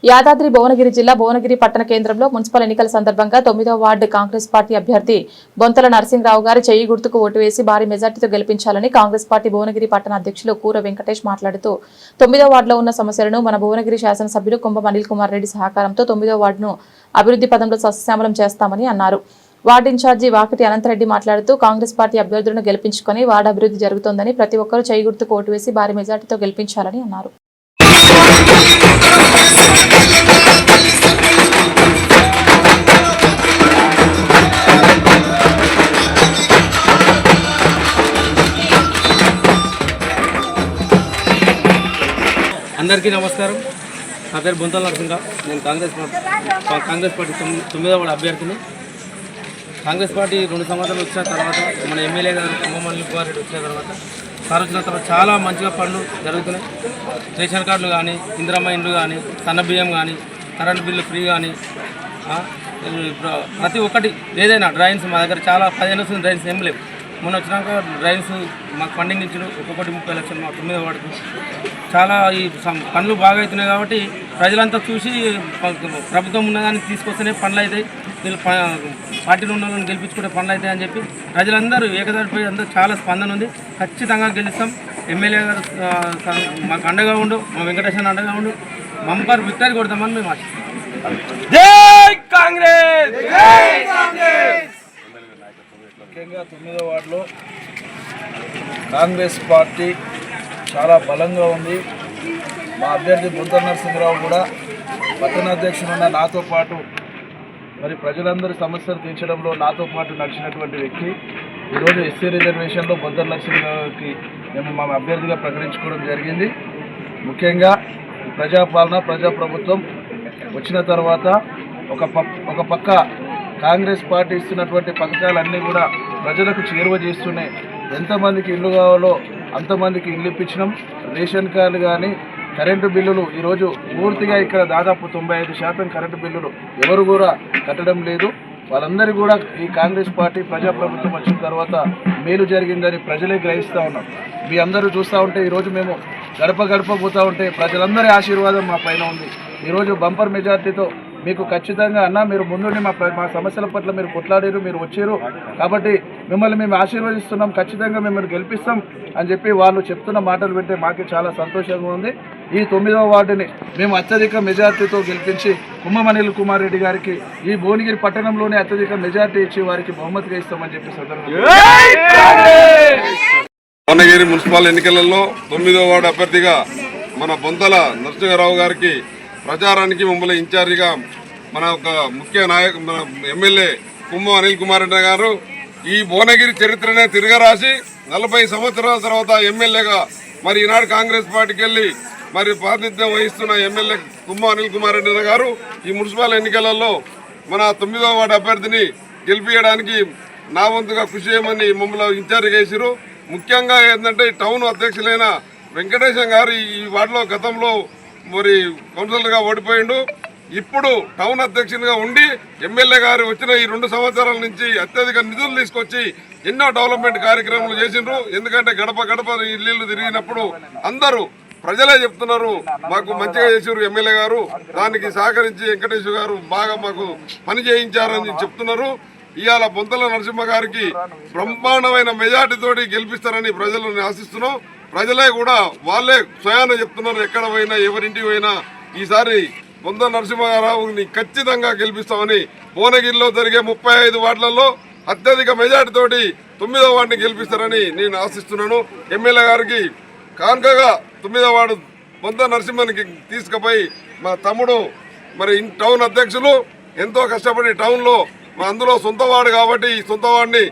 యాదాద్రి భువనగిరి జిల్లా భువనగిరి పట్టణ కేంద్రంలో మున్సిపల్ ఎన్నికల సందర్భంగా 9వ వార్డు కాంగ్రెస్ పార్టీ అభ్యర్థి బొంతల నరసింహరావు గారు చెయ్యి గుర్తుకు ఓటు వేసి భారీ మెజార్టీతో గెలిపించాలని కాంగ్రెస్ పార్టీ భువనగిరి పట్టణ అధ్యక్షులు కూర వెంకటేష్ మాట్లాడుతూ 9వ వార్డులో ఉన్న సమస్యలను మన భువనగిరి శాసనసభ్యులు కుంభం అనిల్ కుమార్ రెడ్డి సహకారంతో 9వ వార్డును అభివృద్ధి పదంలో సస్యశ్యామలం చేస్తామని అన్నారు. వార్డు ఇన్ఛార్జి వాకటి అనంతరెడ్డి మాట్లాడుతూ కాంగ్రెస్ పార్టీ అభ్యర్థులను గెలిపించుకుని వార్డు అభివృద్ధి జరుగుతోందని ప్రతి ఒక్కరూ చెయ్యి గుర్తుకు ఓటు వేసి భారీ మెజార్టీతో గెలిపించాలని అన్నారు. అందరికీ నమస్కారం. నా పేరు బొంతల నరసింహరావు. నేను కాంగ్రెస్ పార్టీ 9వ వార్డు అభ్యర్థిని. కాంగ్రెస్ పార్టీ 2 సంవత్సరాలు వచ్చిన తర్వాత మన ఎమ్మెల్యే గారు కుంభం అనిల్ కుమార్ రెడ్డి వచ్చిన తర్వాత సార్ వచ్చిన తర్వాత చాలా మంచిగా పనులు జరుగుతున్నాయి. రేషన్ కార్డులు కానీ, ఇందిరమ్మ ఇండ్లు కానీ, సన్న బియ్యం కానీ, కరెంట్ బిల్లు ఫ్రీ కానీ, ప్రతి ఒక్కటి ఏదైనా డ్రైన్స్ మా దగ్గర చాలా 15 వస్తుంది. డ్రైన్స్ ఏం లేవు. మొన్న వచ్చినాక డ్రైన్స్ మాకు ఫండింగ్ ఇచ్చారు. ఒక్కొక్కటి 30 లక్షలు మా 9వ వార్డుకు. చాలా ఈ పనులు బాగా అవుతున్నాయి కాబట్టి ప్రజలంతా చూసి ప్రభుత్వం ఉన్నదాన్ని తీసుకొస్తేనే పనులు అవుతాయి, వీళ్ళు పార్టీలో ఉన్న వాళ్ళని గెలిపించుకుంటే పనులు అవుతాయి అని చెప్పి ప్రజలందరూ ఏకదాటిపై అందరూ చాలా స్పందన ఉంది. ఖచ్చితంగా గెలుస్తాం. ఎమ్మెల్యే గారు మాకు అండగా ఉండు, మా వెంకటేశ్వర అండగా ఉండు, బంపర్ విక్టరీ కొడతామని మేము ఆశిస్తాం. జై కాంగ్రెస్! ముఖ్యంగా 9వ వార్డులో కాంగ్రెస్ పార్టీ చాలా బలంగా ఉంది. మా అభ్యర్థి బొంతల నరసింహరావు కూడా పట్టణాధ్యక్షుడున్న నాతో పాటు మరి ప్రజలందరి సమస్యలు తీర్చడంలో నాతో పాటు నడిచినటువంటి వ్యక్తి. ఈరోజు ఎస్సీ రిజర్వేషన్లో బొంతల నరసింహరావుకి మేము మా అభ్యర్థిగా ప్రకటించుకోవడం జరిగింది. ముఖ్యంగా ప్రజాపాలన, ప్రజాప్రభుత్వం వచ్చిన తర్వాత ఒక పక్క కాంగ్రెస్ పార్టీ ఇస్తున్నటువంటి పథకాలన్నీ కూడా ప్రజలకు చేరువ చేస్తున్నాయి. ఎంతమందికి ఇల్లు కావాలో అంతమందికి ఇల్లు ఇప్పించినాం. రేషన్ కార్డులు కానీ, కరెంటు బిల్లులు ఈరోజు పూర్తిగా ఇక్కడ దాదాపు 95% కరెంటు బిల్లులు ఎవరు కూడా కట్టడం లేదు. వాళ్ళందరూ కూడా ఈ కాంగ్రెస్ పార్టీ ప్రజాప్రభుత్వం వచ్చిన తర్వాత మేలు జరిగిందని ప్రజలే గ్రహిస్తూ ఉన్నాం. మీ అందరూ చూస్తూ ఉంటే ఈరోజు మేము గడప గడప పోతూ ఉంటే ప్రజలందరి ఆశీర్వాదం మా పైన ఉంది. ఈరోజు బంపర్ మెజార్టీతో మీకు ఖచ్చితంగా అన్న మీరు ముందుండి మా సమస్యల పట్ల మీరు కొట్లాడారు, మీరు వచ్చారు కాబట్టి మిమ్మల్ని మేము ఆశీర్వదిస్తున్నాం, ఖచ్చితంగా మిమ్మల్ని గెలిపిస్తాం అని చెప్పి వాళ్ళు చెప్తున్న మాటలు వింటే మాకు చాలా సంతోషంగా ఉంది. ఈ 9వ వార్డుని మేము అత్యధిక మెజార్టీతో గెలిపించి కుంభం అనిల్ కుమార్ రెడ్డి గారికి ఈ భువనగిరి పట్టణంలోనే అత్యధిక మెజార్టీ ఇచ్చి వారికి బహుమతిగా ఇస్తామని చెప్పి సందర్భంగా భువనగిరి మున్సిపల్ ఎన్నికలలో 9వ వార్డు అభ్యర్థిగా మన బొంతల నరసింహరావు గారికి ప్రచారానికి మమ్మల్ని ఇన్ఛార్జిగా మన ఒక ముఖ్య మన ఎమ్మెల్యే కుంభం అనిల్ కుమార్ రెడ్డి గారు ఈ భువనగిరి చరిత్రనే తిరగరాసి 40 సంవత్సరాల తర్వాత ఎమ్మెల్యేగా మరి ఈనాడు కాంగ్రెస్ పార్టీకి వెళ్ళి మరి ప్రాతినిధ్యం వహిస్తున్న ఎమ్మెల్యే కుంభం అనిల్ కుమార్ రెడ్డి గారు ఈ మున్సిపల్ ఎన్నికలలో మన 9వ వార్డు అభ్యర్థిని గెలిపించడానికి నా వంతుగా కృషి చేయమని మమ్మల్ని ఇన్ఛార్జిగా వేసారు. ముఖ్యంగా ఏంటంటే టౌన్ అధ్యక్షులైన వెంకటేశం గారు ఈ వార్డులో గతంలో మరి కౌన్సిలర్గా ఓడిపోయిండు. ఇప్పుడు టౌన్ అధ్యక్షునిగా ఉండి ఎమ్మెల్యే గారు వచ్చిన ఈ 2 సంవత్సరాల నుంచి అత్యధిక నిధులు తీసుకొచ్చి ఎన్నో డెవలప్మెంట్ కార్యక్రమాలు చేసిండ్రు. ఎందుకంటే గడప గడప ఇల్లు తిరిగినప్పుడు అందరూ ప్రజలే చెప్తున్నారు మాకు మంచిగా చేసారు ఎమ్మెల్యే గారు, దానికి సహకరించి వెంకటేశ్వర గారు బాగా మాకు పని చేయించారని చెప్తున్నారు. ఇవాళ బొంతల నరసింహ గారికి బ్రహ్మాండమైన మెజార్టీతోటి గెలిపిస్తారని ప్రజలను ఆశిస్తున్నాం. ప్రజలే కూడా వాళ్ళే స్వయాన చెప్తున్నారు, ఎక్కడ పోయినా ఎవరింటికి పోయినా ఈసారి బొంతల నరసింహారావుని ఖచ్చితంగా గెలిపిస్తామని భువనగిరిలో జరిగే 35 వార్డులలో అత్యధిక మెజార్టీతోటి 9వ వార్డుని గెలిపిస్తారని నేను ఆశిస్తున్నాను. ఎమ్మెల్యే గారికి కానుకగా 9వ వార్డు బొంతల నరసింహానికి తీసుకుపోయి మా తమ్ముడు మరి టౌన్ అధ్యక్షులు ఎంతో కష్టపడి టౌన్లో అందులో సొంత వార్డు కాబట్టి ఈ సొంత వార్డుని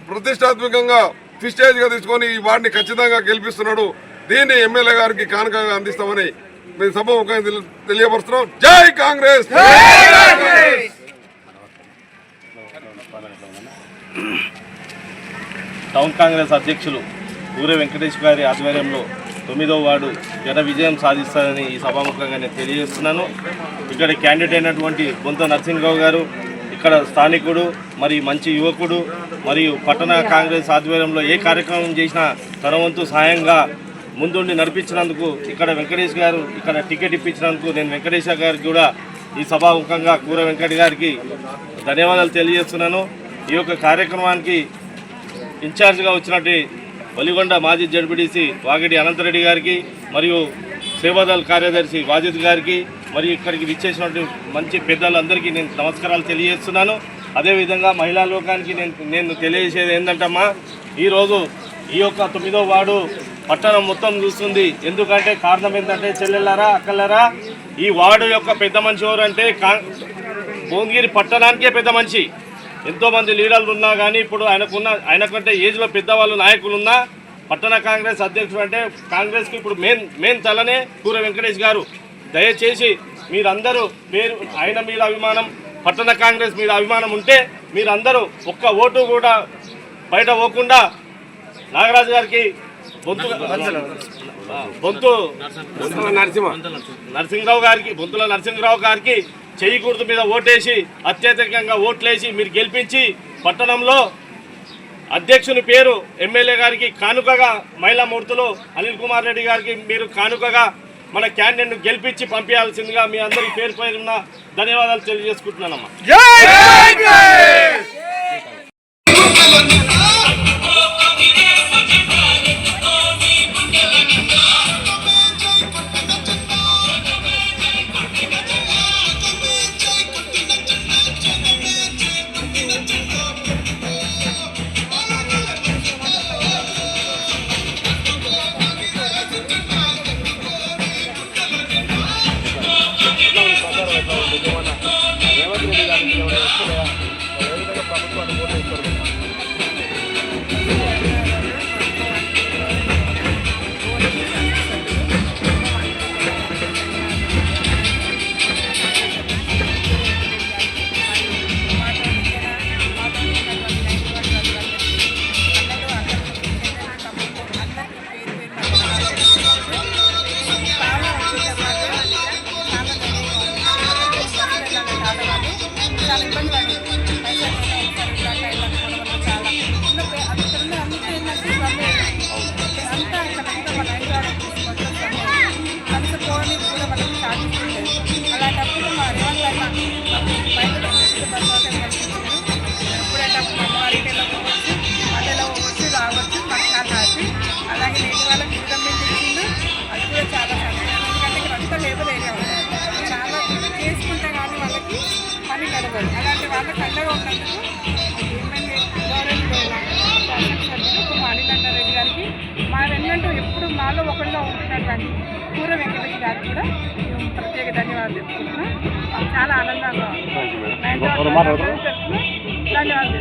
ప్రతిష్టాత్మకంగా ఫిస్టేజ్గా తీసుకొని ఈ వార్డుని ఖచ్చితంగా గెలిపిస్తున్నాడు. దీన్ని ఎమ్మెల్యే గారికి కానుకగా అందిస్తామని మేము సభముఖంగా తెలియపరుస్తున్నాం. జై కాంగ్రెస్! టౌన్ కాంగ్రెస్ అధ్యక్షులు కూర వెంకటేశ్వర గారి ఆధ్వర్యంలో 9వ వార్డు ఘన విజయం సాధిస్తారని ఈ సభాముఖంగా నేను తెలియజేస్తున్నాను. ఇక్కడ క్యాండిడేట్ అయినటువంటి బొంతల నరసింహరావు గారు ఇక్కడ స్థానికుడు, మరి మంచి యువకుడు, మరియు పట్టణ కాంగ్రెస్ ఆధ్వర్యంలో ఏ కార్యక్రమం చేసినా తన వంతు సహాయంగా ముందుండి నడిపించినందుకు, ఇక్కడ వెంకటేష్ గారు ఇక్కడ టికెట్ ఇప్పించినందుకు నేను వెంకటేష్ గారికి కూడా ఈ సభాముఖంగా కూర వెంకట గారికి ధన్యవాదాలు తెలియజేస్తున్నాను. ఈ యొక్క కార్యక్రమానికి ఇన్ఛార్జ్గా వచ్చినట్టు వలిగొండ మాజీ జడ్పీటీసీ వాగిడి అనంతరెడ్డి గారికి మరియు సేవాదళ కార్యదర్శి వాజిద్ గారికి మరియు ఇక్కడికి విచ్చేసినటువంటి మంచి పెద్దలందరికీ నేను నమస్కారాలు తెలియజేస్తున్నాను. అదేవిధంగా మహిళా లోకానికి నేను తెలియజేసేది ఏంటంటమ్మా, ఈరోజు ఈ యొక్క 9వ వార్డు పట్టణం మొత్తం చూస్తుంది. ఎందుకంటే కారణం ఏంటంటే చెల్లెళ్ళారా అక్కలారా, ఈ వార్డు యొక్క పెద్ద మనిషి ఎవరంటే భువనగిరి పట్టణానికే పెద్ద మనిషి. ఎంతోమంది లీడర్లు ఉన్నా కానీ ఇప్పుడు ఆయనకంటే ఏజ్లో పెద్దవాళ్ళు నాయకులు ఉన్నా పట్టణ కాంగ్రెస్ అధ్యక్షుడు అంటే కాంగ్రెస్కి ఇప్పుడు మెయిన్ తలనే కూర వెంకటేష్ గారు. దయచేసి మీరందరూ ఆయన మీద అభిమానం, పట్టణ కాంగ్రెస్ మీద అభిమానం ఉంటే మీరందరూ ఒక్క ఓటు కూడా బయట పోకుండా నాగరాజు గారికి బొంతుల నరసింహరావు గారికి చెయ్యి గుర్తు మీద ఓటేసి అత్యధికంగా ఓట్లేసి మీరు గెలిపించి పట్టణంలో అధ్యక్షుని పేరు ఎమ్మెల్యే గారికి కానుకగా మహిళా మూర్తులు అనిల్ కుమార్ రెడ్డి గారికి మీరు కానుకగా మన క్యాండిడేట్ను గెలిపించి పంపించాల్సిందిగా మీ అందరి పేరు పైన ధన్యవాదాలు తెలియజేసుకుంటున్నానమ్మా. అలాంటి వాళ్ళకి అండగా ఉన్నందుకు రెడ్డి గారికి మా వెన్నంటూ ఎప్పుడు మాలో ఒకటిగా ఉంటున్నటువంటి కూర వెంకటేష్ గారికి కూడా ప్రత్యేక ధన్యవాదాలు చెప్పుకుంటున్నాం. చాలా ఆనందంగా ధన్యవాదాలు.